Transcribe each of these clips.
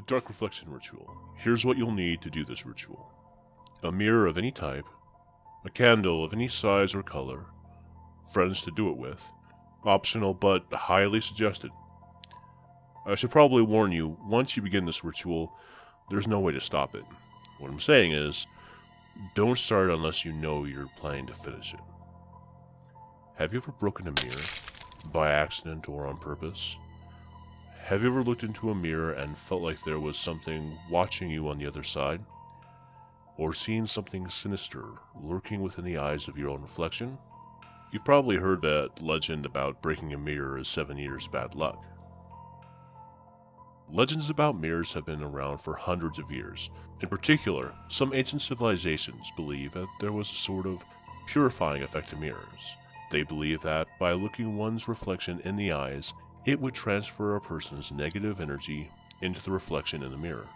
Dark Reflection Ritual. Here's what you'll need to do this ritual. A mirror of any type, a candle of any size or color, friends to do it with, optional but highly suggested. I should probably warn you, once you begin this ritual, there's no way to stop it. What I'm saying is, don't start unless you know you're planning to finish it. Have you ever broken a mirror, by accident or on purpose? Have you ever looked into a mirror and felt like there was something watching you on the other side? Or seen something sinister lurking within the eyes of your own reflection? You've probably heard that legend about breaking a mirror is 7 years bad luck. Legends about mirrors have been around for hundreds of years. In particular, some ancient civilizations believe that there was a sort of purifying effect to mirrors. They believe that by looking one's reflection in the eyes, it would transfer a person's negative energy into the reflection in the mirror.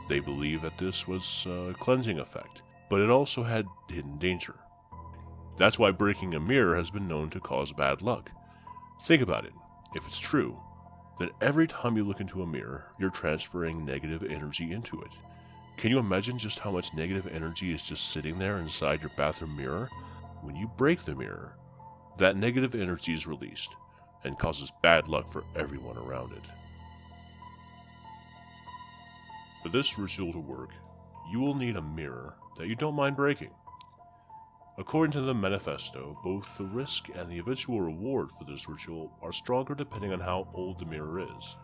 They believe that this was a cleansing effect, but it also had hidden danger. That's why breaking a mirror has been known to cause bad luck. Think about it. If it's true, then every time you look into a mirror, you're transferring negative energy into it. Can you imagine just how much negative energy is just sitting there inside your bathroom mirror? When you break the mirror, that negative energy is released and causes bad luck for everyone around it. For this ritual to work, you will need a mirror that you don't mind breaking. According to the manifesto, both the risk and the eventual reward for this ritual are stronger depending on how old the mirror is.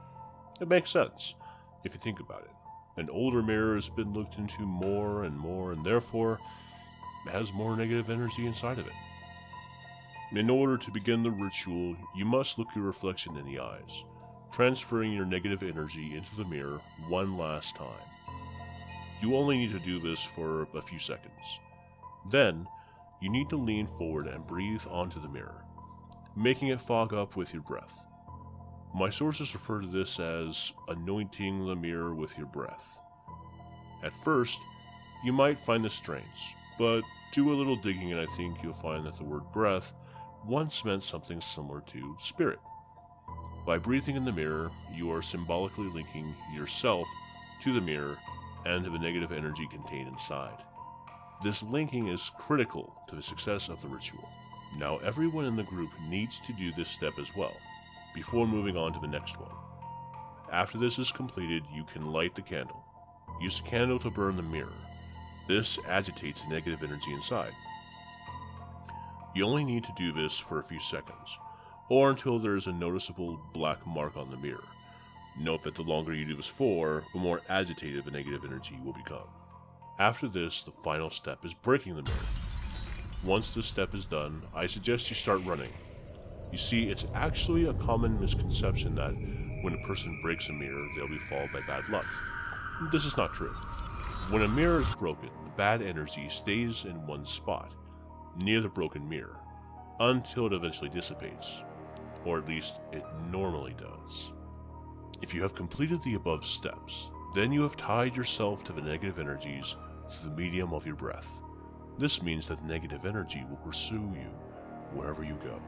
It makes sense, if you think about it. An older mirror has been looked into more, and therefore has more negative energy inside of it. In order to begin the ritual, you must look your reflection in the eyes, transferring your negative energy into the mirror one last time. You only need to do this for a few seconds. Then, you need to lean forward and breathe onto the mirror, making it fog up with your breath. My sources refer to this as anointing the mirror with your breath. At first, you might find this strange, but do a little digging and I think you'll find that the word breath once meant something similar to spirit. By breathing in the mirror, you are symbolically linking yourself to the mirror and to the negative energy contained inside. This linking is critical to the success of the ritual. Now everyone in the group needs to do this step as well, before moving on to the next one. After this is completed, you can light the candle. Use the candle to burn the mirror. This agitates the negative energy inside. You only need to do this for a few seconds, or until there is a noticeable black mark on the mirror. Note that the longer you do this for, the more agitated the negative energy will become. After this, the final step is breaking the mirror. Once this step is done, I suggest you start running. You see, it's actually a common misconception that when a person breaks a mirror, they'll be followed by bad luck. This is not true. When a mirror is broken, the bad energy stays in one spot, near the broken mirror, until it eventually dissipates, or at least it normally does. If you have completed the above steps, then you have tied yourself to the negative energies through the medium of your breath. This means that the negative energy will pursue you wherever you go.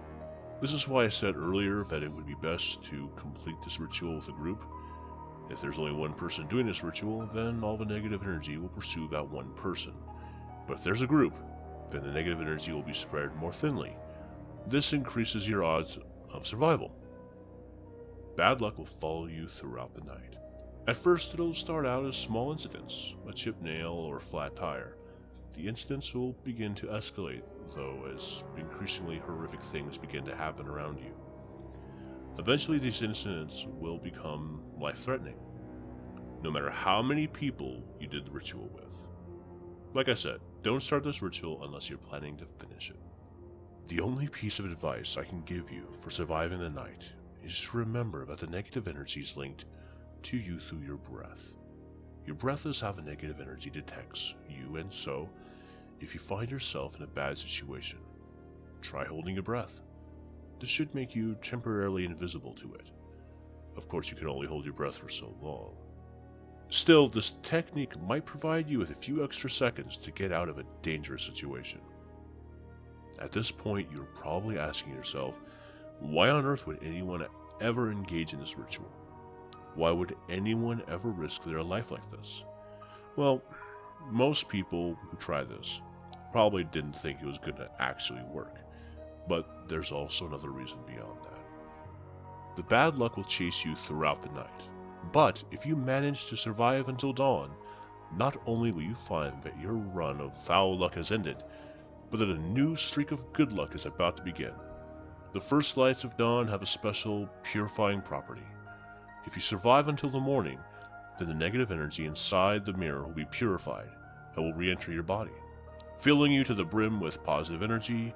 This is why I said earlier that it would be best to complete this ritual with a group. If there's only one person doing this ritual, then all the negative energy will pursue that one person. But if there's a group, then the negative energy will be spread more thinly. This increases your odds of survival. Bad luck will follow you throughout the night. At first, it'll start out as small incidents, a chipped nail or a flat tire. The incidents will begin to escalate, though, as increasingly horrific things begin to happen around you. Eventually, these incidents will become life-threatening, no matter how many people you did the ritual with. Like I said, don't start this ritual unless you're planning to finish it. The only piece of advice I can give you for surviving the night is to remember that the negative energy is linked to you through your breath. Your breath is how the negative energy detects you, and so, if you find yourself in a bad situation, try holding your breath. This should make you temporarily invisible to it. Of course, you can only hold your breath for so long. Still, this technique might provide you with a few extra seconds to get out of a dangerous situation. At this point, you're probably asking yourself, why on earth would anyone ever engage in this ritual? Why would anyone ever risk their life like this? Well, most people who try this probably didn't think it was going to actually work, but there's also another reason beyond that. The bad luck will chase you throughout the night, but if you manage to survive until dawn, not only will you find that your run of foul luck has ended, but that a new streak of good luck is about to begin. The first lights of dawn have a special purifying property. If you survive until the morning, then the negative energy inside the mirror will be purified and will re-enter your body, filling you to the brim with positive energy.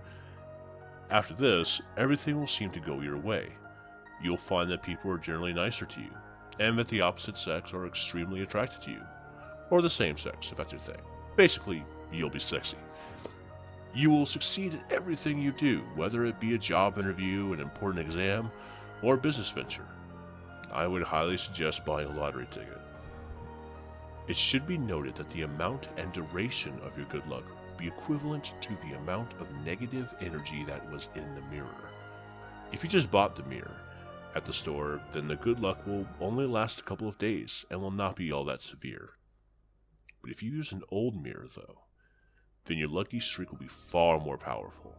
After this, everything will seem to go your way. You'll find that people are generally nicer to you, and that the opposite sex are extremely attracted to you, or the same sex if that's your thing. Basically, you'll be sexy. You will succeed at everything you do, whether it be a job interview, an important exam, or a business venture. I would highly suggest buying a lottery ticket. It should be noted that the amount and duration of your good luck will be equivalent to the amount of negative energy that was in the mirror. If you just bought the mirror at the store, then the good luck will only last a couple of days and will not be all that severe. But if you use an old mirror though, then your lucky streak will be far more powerful,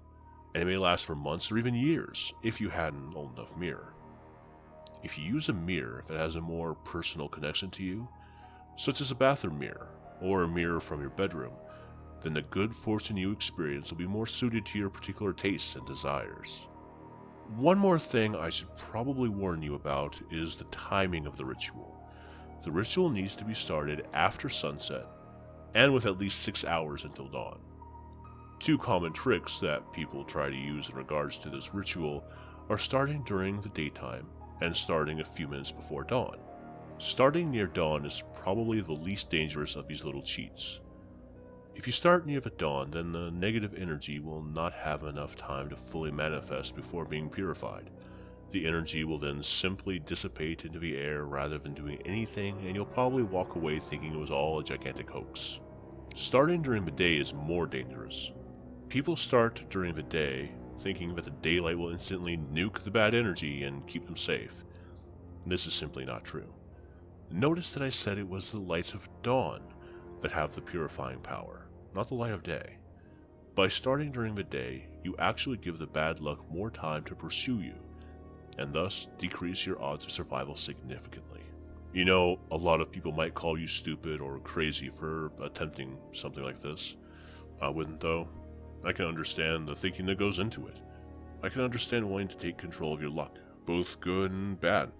and it may last for months or even years if you had an old enough mirror. If you use a mirror that has a more personal connection to you, such as a bathroom mirror or a mirror from your bedroom, then the good fortune you experience will be more suited to your particular tastes and desires. One more thing I should probably warn you about is the timing of the ritual. The ritual needs to be started after sunset and with at least 6 hours until dawn. Two common tricks that people try to use in regards to this ritual are starting during the daytime and starting a few minutes before dawn. Starting near dawn is probably the least dangerous of these little cheats. If you start near the dawn, then the negative energy will not have enough time to fully manifest before being purified. The energy will then simply dissipate into the air rather than doing anything, and you'll probably walk away thinking it was all a gigantic hoax. Starting during the day is more dangerous. People start during the day thinking that the daylight will instantly nuke the bad energy and keep them safe. This is simply not true. Notice that I said it was the lights of dawn that have the purifying power, not the light of day. By starting during the day, you actually give the bad luck more time to pursue you, and thus decrease your odds of survival significantly. You know, a lot of people might call you stupid or crazy for attempting something like this. I wouldn't though. I can understand the thinking that goes into it. I can understand wanting to take control of your luck, both good and bad,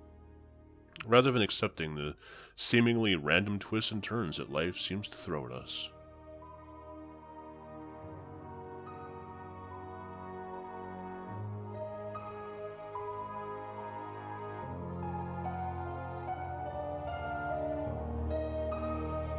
rather than accepting the seemingly random twists and turns that life seems to throw at us.